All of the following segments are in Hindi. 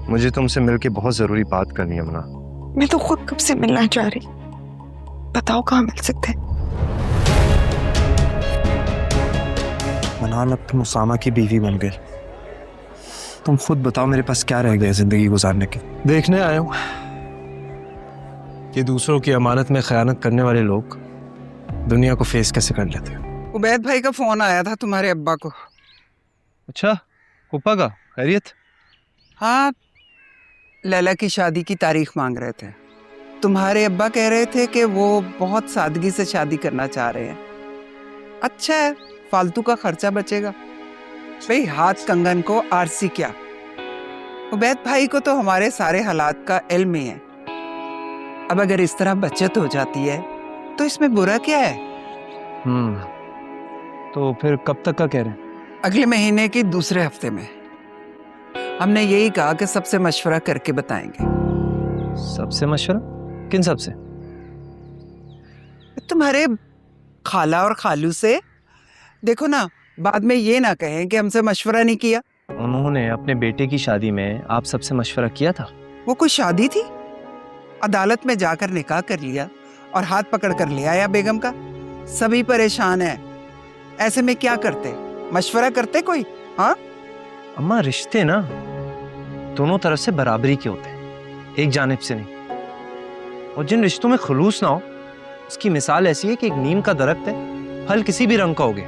मुझे तुमसे मिलके बहुत जरूरी बात करनी है मना। मैं तो खुद कब से मिलना चाह रही। बताओ कहाँ मिल सकते हैं? मनान अब तुम उसामा की बीवी बन गई। तुम खुद बताओ मेरे पास क्या रह गया जिंदगी गुजारने की। देखने आया हूं कि दूसरों की अमानत में खयानत करने वाले लोग दुनिया को फेस कैसे कर लेते हैं। उबैद भाई का फोन आया था तुम्हारे अब्बा को। अच्छा, फूफा का खैरियत? हाँ, लैला की शादी की तारीख मांग रहे थे। तुम्हारे अब्बा कह रहे थे कि वो बहुत सादगी से शादी करना चाह रहे हैं। अच्छा है, फालतू का खर्चा बचेगा। भाई हाथ कंगन को आरसी क्या। उबैद भाई को तो हमारे सारे हालात का इल्म ही है। अब अगर इस तरह बचत हो जाती है तो इसमें बुरा क्या है? तो फिर कब तक का कह रहे हैं? अगले महीने की दूसरे हफ्ते में। हमने यही कहा कि सबसे मशवरा करके बताएंगे। सबसे मशवरा? किन सबसे? तुम्हारे खाला और खालू से। देखो ना, बाद में ये ना कहें कि हमसे मशवरा नहीं किया। उन्होंने अपने बेटे की शादी में आप सबसे मशवरा किया था? वो कोई शादी थी? अदालत में जाकर निकाह कर लिया और हाथ पकड़ कर ले आया बेगम का। सभी परेशान है। ऐसे में क्या करते? मशवरा करते कोई? हाँ अम्मा, रिश्ते ना दोनों तरफ से बराबरी के होते हैं, एक जानिब से नहीं। और जिन रिश्तों में खुलूस ना हो, उसकी मिसाल ऐसी है कि एक नीम का दरख्त है, फल किसी भी रंग का होगे,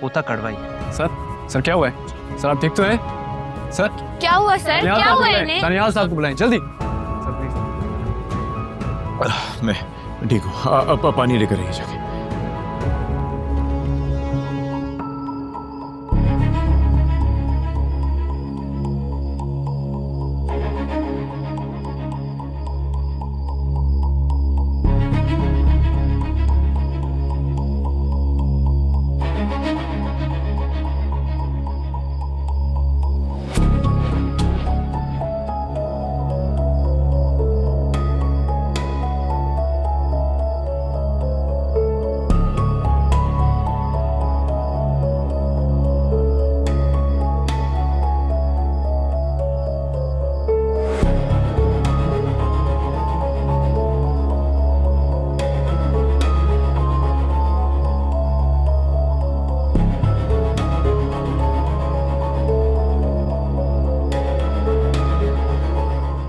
होता कड़वा ही है। सर क्या हुआ है? सर आप ठीक तो है? सर क्या हुआ सर? क्या हुआ इन्हें? दानियाल साहब को बुलाएं जल्दी। मैं ठीक हूँ, आप पानी लेकर आइए जाके।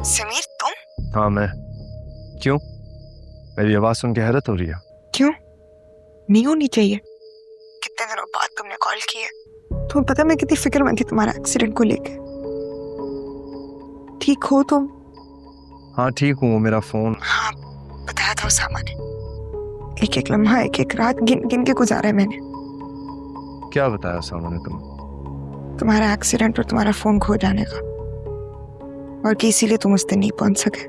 समीर तुम? हाँ मैं। क्यों? मेरी आवाज सुन के हैरत हो रही है? क्यों नहीं होनी चाहिए। कितने दिनों बाद तुमने कॉल किया। तुम्हें पता मैं कितनी फिक्रमंद थी तुम्हारा एक्सीडेंट को लेके। ठीक हो तुम? हाँ ठीक हूँ। मेरा फोन? हाँ बताया था उसामा ने। एक एक लम्हा एक एक रात गिन गिन के गुजारा है मैंने। क्या बताया सामने तुम? तुम्हारा एक्सीडेंट और तुम्हारा फोन खो जाने का, और कि इसीलिए तुम उस दिन नहीं पहुंच सके।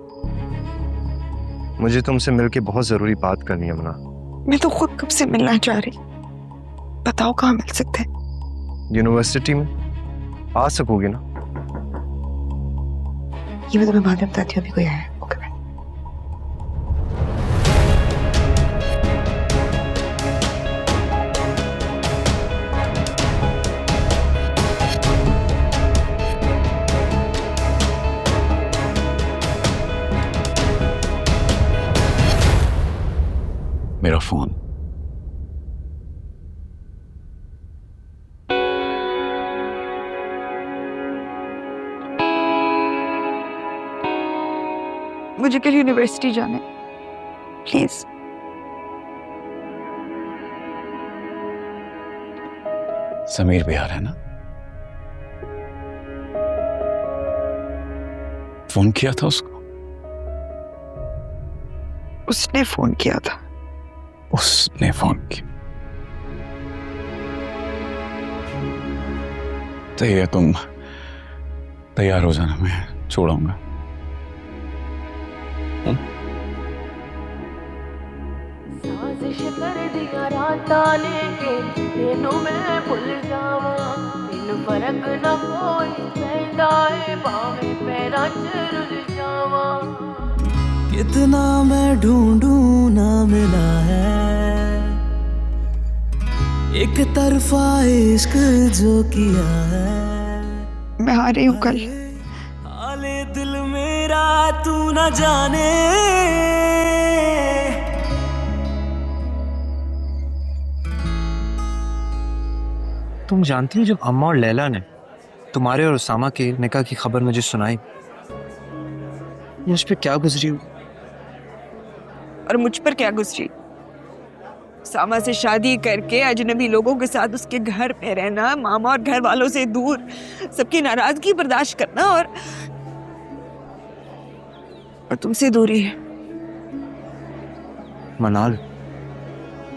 मुझे तुमसे मिलके बहुत जरूरी बात करनी है मना। मैं तो खुद कब से मिलना चाह रही। बताओ कहाँ मिल सकते हैं? यूनिवर्सिटी में आ सकोगे ना? ये मैं तुम्हें बाद में बताती हूँ, अभी कोई आया है। Okay bye. मेरा फोन। मुझे कल यूनिवर्सिटी जाना है, प्लीज। समीर बिहार है ना? फोन किया था उसको? उसने फोन किया था। उसने फोन किया? तो ये तुम तैयार हो जाना, मैं छोड़ूंगा। साजिश कर दिया राता लेके तेनू मैं भुल जावा, तेन फर्क ना कोई पैंदा है भावे पैरां च रुल जावा। कितना मैं ढूंढूं ना मिला है, एक तरफा इश्क जो किया है। मैं आ रही हूँ कल। हाले दिल मेरा तू न जाने। तुम जानती हो जब अम्मा और लैला ने तुम्हारे और उसामा के निकाह की खबर मुझे सुनाई, मुझ पे क्या गुजरी हो? और मुझ पर क्या गुजरी? सामा से शादी करके अजनबी लोगों के साथ उसके घर में रहना, मामा और घर वालों से दूर, सबकी नाराजगी बर्दाश्त करना और तुमसे दूरी है। मनाल,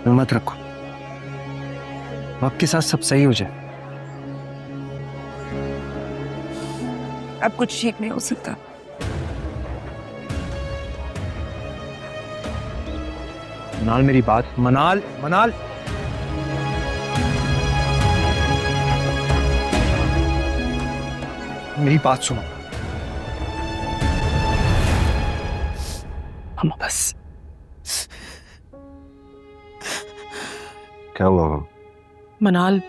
हिम्मत रखो, वक्त के साथ सब सही हो जाए। अब कुछ ठीक नहीं हो सकता। मनाल मेरी बात, मनाल मनाल मेरी बात सुनो। हम बस क्या हुआ? मनाल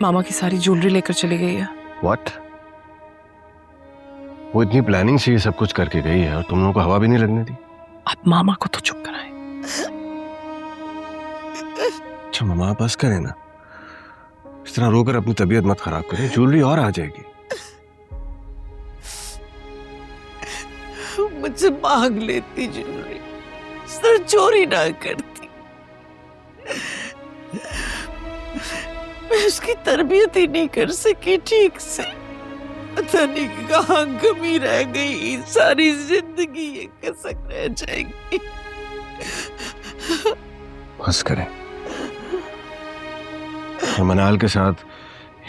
मामा की सारी ज्वेलरी लेकर चली गई है। व्हाट? वो इतनी प्लानिंग से ये सब कुछ करके गई है और तुम लोगों को हवा भी नहीं लगने दी। आप मामा को तो चुप कराएं। अच्छा मामा, बस करें ना, इस तरह रोकर अपनी तबीयत मत खराब करें, ज्वेलरी और आ जाएगी। मुझसे मांग लेती ज्वेलरी, सर चोरी ना करती। मैं उसकी तरबियत ही नहीं कर सकी ठीक से। पता नहीं कहाँ कमी रह गई, सारी जिंदगी ये कसक रह जाएगी। बस करें। मनाल के साथ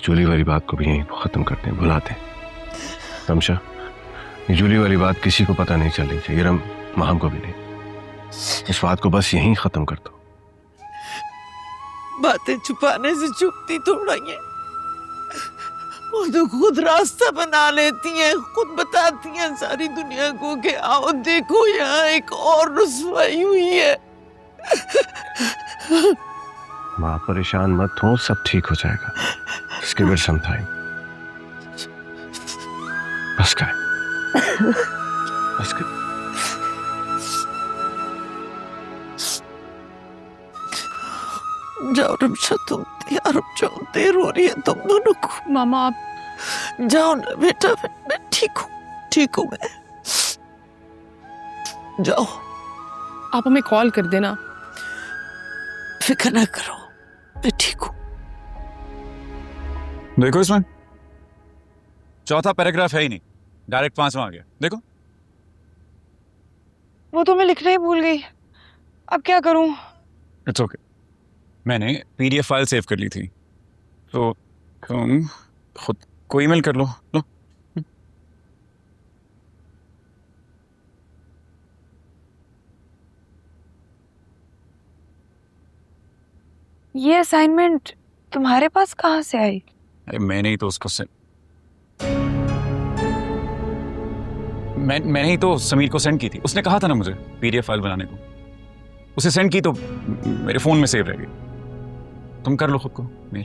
जूली वाली बात को भी यहीं खत्म करते हैं, भुलाते हैं। तमशा, ये जूली वाली बात किसी को पता नहीं चलनी चाहिए, रम महम को भी नहीं। इस बात को बस यहीं खत्म कर दो। बातें छुपाने से छुपती थोड़ा ये, वो तो खुद रास्ता बना लेती हैं, खुद बताती हैं सारी दुनिया को कि आओ देखो यहाँ एक और रुसवाई हुई है। माँ परेशान मत हो, सब ठीक हो जाएगा। इसके फिर समझाएं। बस करें, बस करें। जाओ रमशा, तुम तैयार हो जाओ, देर हो रही है तुम दोनों को। मामा आप जाओ ना बेटा, मैं ठीक हूँ मैं। जाओ, आप हमें कॉल कर देना। फिक्र ना करो, मैं ठीक हूँ। देखो इसमें चौथा पैराग्राफ है ही नहीं, डायरेक्ट 5वां आ गया। देखो, वो तो मैं लिखना ही भूल गई, अब क्या करूं? It's okay. मैंने पीडीएफ फाइल सेव कर ली थी, तो तुम खुद को ईमेल कर लो। लो, ये असाइनमेंट तुम्हारे पास कहाँ से आई? अरे मैंने ही तो उसको मैंने ही तो समीर को सेंड की थी। उसने कहा था ना मुझे पीडीएफ फाइल बनाने को, उसे सेंड की तो मेरे फोन में सेव रह गई। तुम कर लो खुद को मेल।